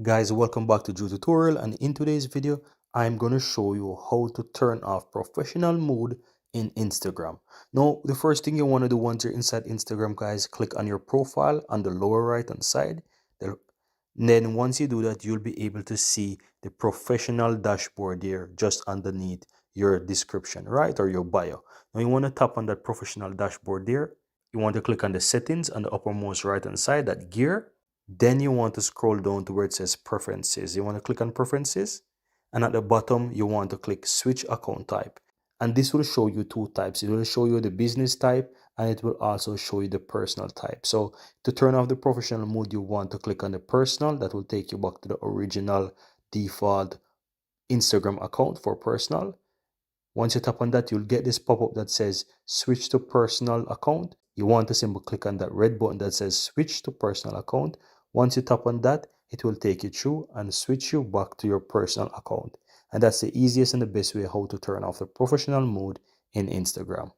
Guys, welcome back to Drew Tutorial, and in today's video I'm going to show you how to turn off professional mode in Instagram. Now, the first thing you want to do once you're inside Instagram, guys, click on your profile on the lower right hand side. Then once you do that, you'll be able to see the professional dashboard there just underneath your description, right, or your bio. Now you want to tap on that professional dashboard there. You want to click on the settings on the uppermost right hand side, that gear. Then you want to scroll down to where it says preferences. You want to click on preferences, and at the bottom you want to click switch account type. And this will show you two types. It will show you the business type, and it will also show you the personal type. So to turn off the professional mode, you want to click on the personal. That will take you back to the original default Instagram account for personal. Once you tap on that, you'll get this pop-up that says switch to personal account. You want to simply click on that red button that says switch to personal account. Once you tap on that, it will take you through and switch you back to your personal account. And that's the easiest and the best way how to turn off the professional mode in Instagram.